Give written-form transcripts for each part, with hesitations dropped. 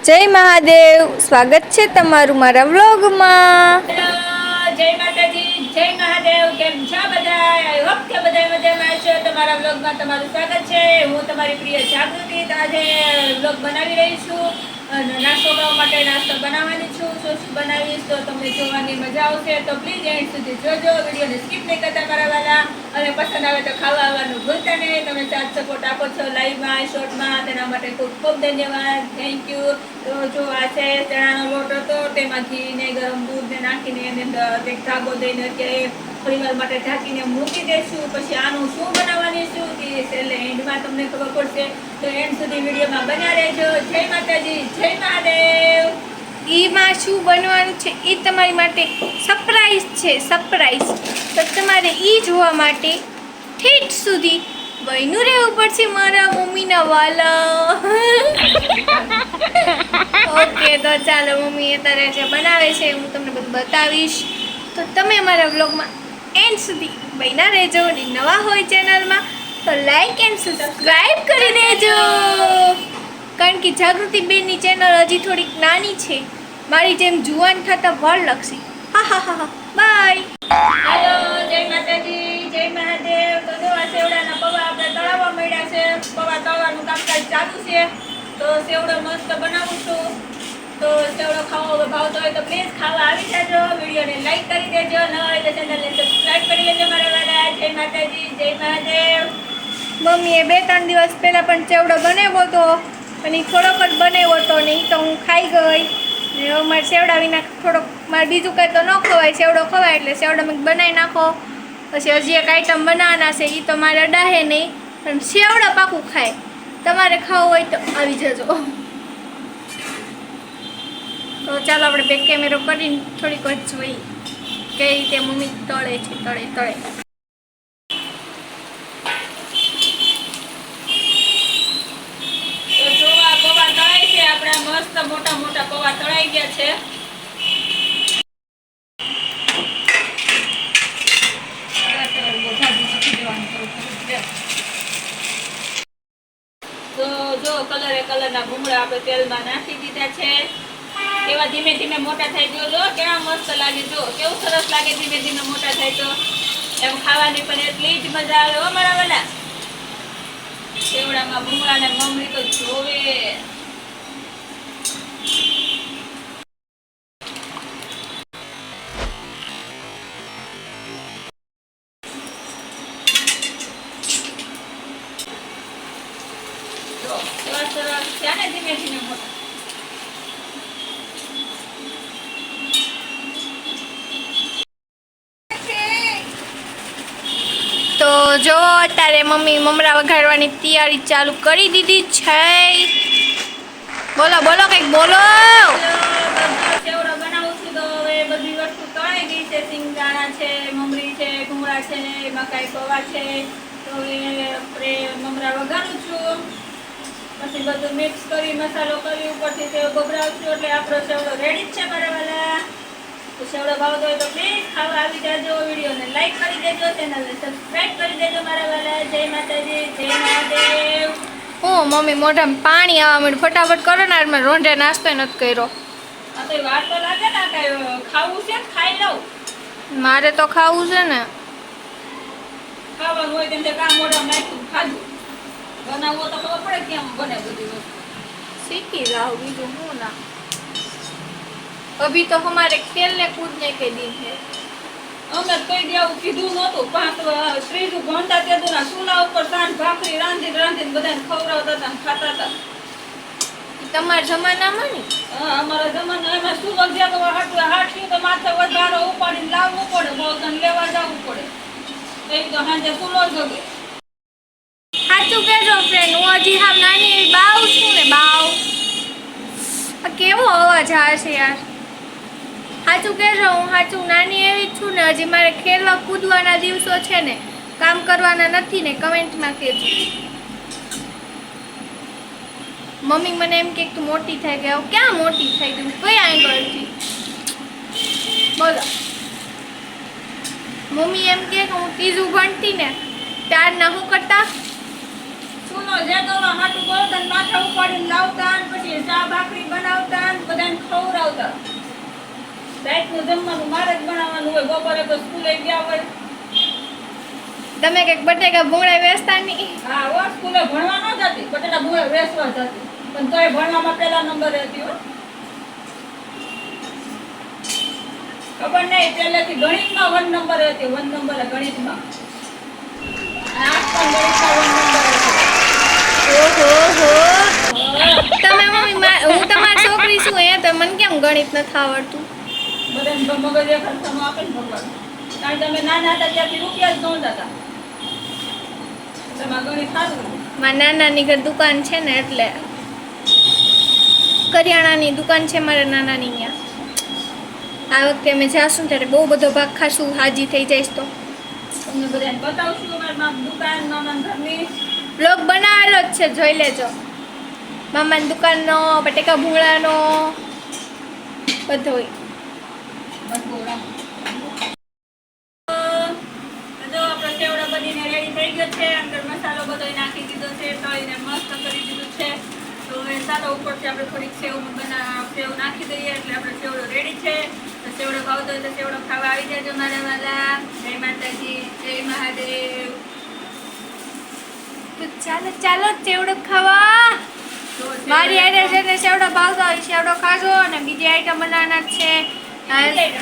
જય મહાદેવ, સ્વાગત છે તમારું મારા વ્લોગમાં। હેલો, જય માતાજી, જય મહાદેવ। કેમ છો બધા? આઈ હોપ કે બધા મજામાં છો। તમારા વ્લોગમાં તમારું સ્વાગત છે। હું તમારી પ્રિય જાગૃતિ આજે વ્લોગ બનાવી રહી છું। નાસ્તો કરવા માટે નાસ્તો બનાવવાની છું। શું બનાવીશ તો તમને જોવાની મજા આવશે, તો પ્લીઝ એન્ડ સુધી જોજો। વિડીયોને સ્કીપ નહીં કરતા મારા વાલા, અને પસંદ આવે તો ખાવા આવવાનું ભૂલતા નહીં। તમે સાથ સપોર્ટ આપો છો લાઈવમાં, શોર્ટમાં, તેના માટે ખૂબ ખૂબ ધન્યવાદ, થેન્ક યુ। તો જો આ છે ચણાનો લોટ હતો, તેમાં ઘીને ગરમ દૂધને નાખીને એને એક ધાગો દઈને અત્યારે થોડીવાર માટે ઢાંકીને મૂકી દઈશું। પછી આનું શું બનાવવાની છું તે છેલ્લે એન્ડમાં તમને ખબર પડશે, તો એન્ડ સુધી વિડીયોમાં બન્યા રહેજો। જય માતાજી, જય મહાદેવ। ઈમાં શું બનવાનું છે એ તમારી માટે સરપ્રાઈઝ છે, સરપ્રાઈઝ। તો તમારે ઈ જોવા માટે ઠેઠ સુધી બન્યું રહેવું પડશે મારા મમ્મીના વાલા। ઓકે, તો ચાલો, મમ્મી અત્યારે જે બનાવે છે હું તમને બધું બતાવીશ, તો તમે અમારા વ્લોગમાં એન્ડ સુધી બન્યા રહેજો। અને નવા હોય ચેનલમાં તો લાઈક એન્ડ સબસ્ક્રાઈબ કરી દેજો, કારણ કે જાગૃતિ બેનની ચેનલ હજી થોડીક નાની છે, મારી જેમ જુવાન થતા વાર લાગશે। હા હા હા હા, બાય। હેલો, જય માતાજી, જય મહાદેવ। તો જો આ સેવડાના પૌવા આપણે તળાવવા મળ્યા છે। પૌવા તળવાનું કામકાજ ચાલુ છે, તો સેવડો મસ્ત બનાવું છું। તો સેવડો ખાવો ભાવતો હોય તો પ્લીઝ ખાવા આવી જાજો। વિડીયોને લાઈક કરી દેજો, ન હોય તો ચેનલને સબસ્ક્રાઈબ કરી લેજો મારા વાલા। જય માતાજી, જય મહાદેવ। મમ્મીએ 2-3 દિવસ પહેલાં પણ ચેવડો બનાવ્યો હતો, અને થોડોક જ બનાવ્યો હતો ને એ તો હું ખાઈ ગઈ। ને હવે મારે સેવડા વિના થોડોક, મારે બીજું કંઈ તો ન ખવાય, સેવડો ખવાય, એટલે સેવડો મેં બનાવી નાખો। પછી હજી એક આઈટમ બનાવવાના છે, એ તો મારે અડાહે નહીં, પણ સેવડા પાકું ખાય। તમારે ખાવું હોય તો આવી જજો। તો ચાલો આપણે બેક કેમેરો કરીને થોડીક વાર જોઈએ કઈ રીતે મમ્મી તળે છે, તળે। તો જો આ પૌવા તળાઈ છે, આપણા મસ્ત મોટા મોટા પૌવા તળાઈ ગયા છે। તો જો કલરના ભૂંગળા આપણે તેલમાં નાખી દીધા છે। એવા ધીમે ધીમે મોટા થાય, જો કેવા મસ્ત લાગે, જો કેવું સરસ લાગે ધીમે ધીમે મોટા થાય તો એમ ખાવાની પણ એટલી જ મજા આવે। હો મારા વાલા, સેવડામાં ભૂંગળા ને મમરી તો જોવે। જો સરસ સરસ થયા ને ધીમે ધીમે મોટા। તો જો અત્યારે મમ્મી મમરા વઘારવાની તૈયારી ચાલુ કરી દીધી છે। બોલો બોલો, કંઈક બોલો। સેવડો બનાવું છું, તો હવે બધી વસ્તુ તળાઈ ગઈ છે। સિંગદાણા છે, મમરી છે, ભૂંગળા છે, ને મકાઈ પૌવા છે। તો હવે આપણે મમરા વઘારું છું, પછી બધું મિક્સ કરી મસાલો કરી ઉપરથી સેવ ગભરાવું છું, એટલે આપણો સેવડો રેડી જ છે મારા વાલા। તો સેવડો ભાવતો હોય તો પ્લીઝ ખાવા આવી જાજો। વિડીયોને લાઈક કરી દેજો, ચેનલને સબસ્ક્રાઈબ કરી દેજો મારા વાલા। જય માતાજી, જય મહાદેવ। મમ્મી મોઢામાં પાણી આવવા માંડ્યું, ફટાફટ કરો ને, મેં રોંઢે નાસ્તો નથી કર્યો। આ તો વાર તો લાગે ને, કઈ ખાવું છે ખાઈ લઉં। મારે તો ખાવું છે ને। ખાવાનું હોય તેમ કામ મોઢામાં નાખ્યું ખાધું, બનાવવું તો ખબર પડે કેમ બને બધી વસ્તુ। सीखी जाओ, बीजू हूँ ना। अभी तो हमारे खेलने कूदने के दिन है। અમે કઈ દેવું કીધું નહોતું, 3 ભણતા તેદુના ચૂલા ઉપર સાંજ ભાખરી રાંધીને બધાને ખવડાવતા હતા, ખાતા હતા। તમારા જમાનામાં ને અમારા જમાના એમાં શું વધ્યા તો હાટલી તો માથે વધારો ઉપાડીને લાવવું પડે, બોલતાને લેવા જવું પડે, એ તો સાંજે ચૂલો જગે। સાચું કહેજો ફ્રેન્ડ, હું હજી હાવ નાની એવી બાવ છું ને, બાવ। આ કેવો અવાજ આવે છે યાર, સાચું કહેજો, હું સાચું નાની એવી જ છું ને, હજી મારે ખેલવા કૂદવાના દિવસો છે ને, કામ કરવાના નથી ને, કમેન્ટમાં કહેજો। મમ્મી મને એમ કે તું મોટી થઈ ગઈ, ક્યાં મોટી થઈ ગઈ, કયા એંગલથી બોલો। મમ્મી એમ કે હું ત્રીજું ભણતી ને ત્યારના શું કરતા, ચૂલો જેતો હાટું બોલતા માથે ઉપાડીને લાવતા, પછી ચા ભાખરી બનાવતા। બનાવતા. રાતનું જમવાનું મારે જ બનાવવાનું હોય, બપોરે તો સ્કૂલે ગયા હોય. તમે કંઈક બટેકા ભૂંગળા વેચતા નહીં? હા, હો સ્કૂલે ભણવા ન જતી, બટેટા ભૂંગળા વેચવા જતી. પણ તોય ભણવામાં પહેલા નંબર હતી હો. ખબર નહીં, પહેલેથી ગણિતમાં 1 નંબર હતી, 1 નંબર ગણિતમાં. અને આજ પણ ગણિતમાં 1 નંબર હતો. ઓહો તમે મમ્મી હું તમારી છોકરી છું એ તો મને કેમ ગણિત નથી આવડતું? બધાને મગજ એક હરખાનું આપે ને ભગવાન. કારણ કે અમે નાના હતા ત્યાંથી રૂપિયા જ નહોતા હતા. તમારે ગણિત સારું હતું. મારા નાનાની ઘર દુકાન છે ને એટલે કરિયાણાની દુકાન છે મારા નાનાની ત્યાં. આ વખતે અમે જાશું ત્યારે બહુ બધો ભાગ ખાશું, હાજી થઈ જઈશ તો. તમને બધાને બતાવશું અમારી દુકાન મામાના ઘરની. બ્લોગ બનાવેલો જ છે, જોઈ લેજો. મામાની દુકાનનો, બટેકા ભૂંગળાનો બધો હોય. જો આપણો સેવડો બનીને રેડી થઈ ગયો છે. અંદર મસાલો બધો નાખી દીધો છે, તળીને મસ્ત કરી દીધું છે. તો એ ચાલો ઉપરથી આપણે થોડીક સેવ નાખી દઈએ એટલે આપણે સેવડો રેડી છે. તો સેવડો ભાવતો હોય તો સેવડો ખાવા આવી જાજો મારા વાલા. જય માતાજી, જય મહાદેવ. તો ચાલો ચાલો સેવડો ખાવા. તો મારી આઈડિયા છે ને સેવડો ભાવતો હોય સેવડો ખાજો અને બીજી આઈટમ બનાવવાના જ છે.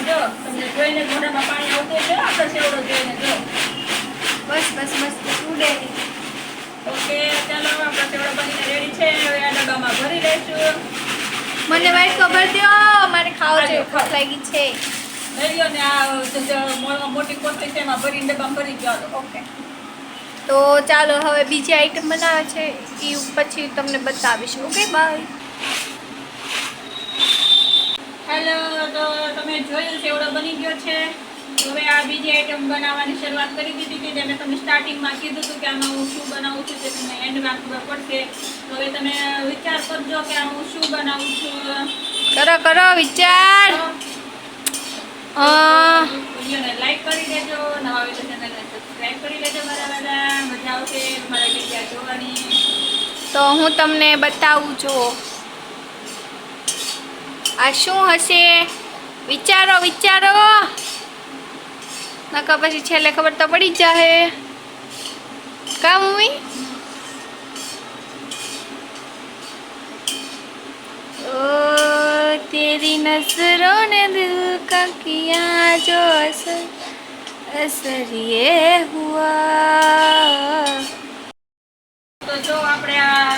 જો તમને જોઈને મોઢામાં પાણી આવતું છે આપણે સેવડો જોઈને જો. બસ બસ બસ ઉડે. ઓકે, ચાલો આપણો સેવડો બનીને રેડી છે. હવે આ ડબ્બામાં ભરી લઈશું. મને વાઈટ ખબર દો, મારે ખાવો છે, ભૂખ લાગી છે. લઈ લ્યો ને આ મોટી કોથળી છે એમાં ભરીને ડબ્બામાં ભરી ગયો. ઓકે, તો ચાલો હવે બીજી આઈટમ બનાવે છે એ પછી તમને બતાવીશ. Okay bye. હેલો, તો તમે જોયું સેવડો બની ગયો છે. હવે આ બીજી આઈટમ બનાવવાની શરૂઆત કરી દીધી કે જે મેં તમને સ્ટાર્ટિંગમાં કીધું હતું કે આમાં હું શું બનાવું છું તે તમને એન્ડમાં ખબર પડશે. તો હવે તમે વિચાર કરજો કે આ હું શું બનાવું છું. કરો કરો વિચાર. વિડીયોને લાઈક કરી દેજો, નવા હોય તો ચેનલને સબસ્ક્રાઈબ કરી લેજો મારા વાલા. મજા આવશે મારા વિડીયો જોવાની. તો હું તમને બતાવું છું આ શું હશે. વિચારો વિચારો, નકર પછી છેલ્લે ખબર તો પડી જ જાહે. કા મમ્મી? ओ तेरी नजरों ने दिल का किया जो असर असर ये हुआ. તો જો આપણે આ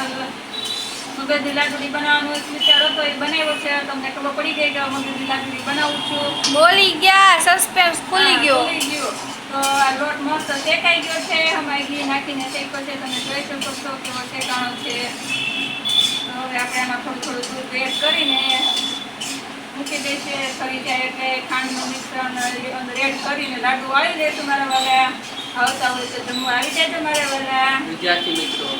મગજની લાડુડી બનાવવાનો વિચાર હતો એ બનાવ્યો છે. તમને ખબર પડી ગઈ કે મગજની લાડુડી બનાવું છું. બોલી ગયા, સસ્પેન્સ ખુલી ગયો. ખુલી ગયો. તો આ લોટ મસ્ત શેકાઈ ગયો છે. હમાઈ ઘી નાખીને શેક્યો છે. તમે જોઈ શકો છો કેવો શેકાણો છે. તો હવે આપણે આમાં થોડું દૂધ એડ કરીને મૂકી દઈશું. થઈ જાય એટલે ખાંડનું મિશ્રણ એડ કરીને લાડુ વાળી દઈશું મારા વાલા. આવતા હોય તો જમવા આવી જાય મારા વાલા. વિદ્યાર્થી મિત્રો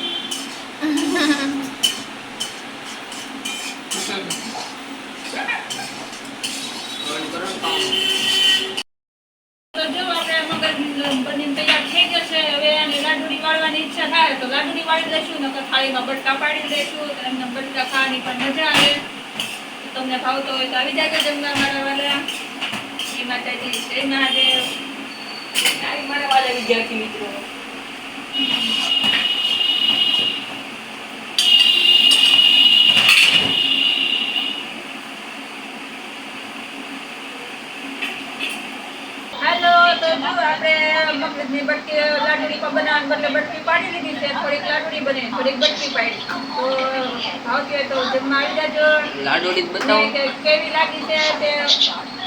તો જો આપણે મગજ બનીને તૈયાર થઈ ગયો છે. હવે આને લાડુડી વાળવાની ઈચ્છા થાય તો લાડુડી વાળી લઈશું, નકર થાળીમાં બટકા પાડી દઈશું. એમને બટકા ખાવાની પણ મજા આવે. તમને ભાવતો હોય તો આવી જાજો જમવા મારા વાલા. જય માતાજી, જય મહાદેવ. આવી મારા વાલા વિદ્યાર્થી મિત્રો. હેલો, તો જો આપણે મગજની બટકી લાડુડી પર બનાવવા બદલે બટકી પાડી લીધી છે. થોડીક લાડુડી બને, થોડીક બટકી પાડી. તો ભાવતી હોય તો જમવા આવી જાજો. લાડુડી જ બતાવો. કેવી લાગી છે તે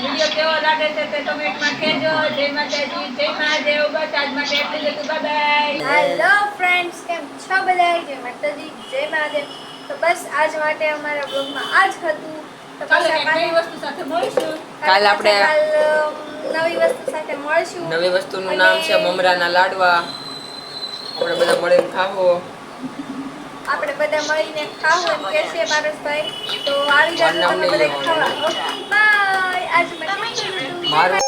વિડીયો કેવો લાગે છે તે કમેન્ટમાં કહેજો. જય માતાજી, જય મહાદેવ. બસ આજ માટે એટલું જ હતું. બાય. હેલો ફ્રેન્ડ્સ, કેમ છો બધા? જય માતાજી, જય મહાદેવ. તો બસ આજ માટે અમારા બ્લોગમાં આજ હતું. તો ચાલો પાછા એક નવી વસ્તુ સાથે મળીશું. કાલ આપણે નવી વસ્તુ સાથે મળશું. નવી વસ્તુનું નામ છે મમરાના લાડવા. આપણે બધા મળીને ખાવો. આપણે બધા મળીને ખાવું એમ કે છે પારસભાઈ. તો આવી જાજો તમે બધા ખાવા. બાય. આજ માટે મારું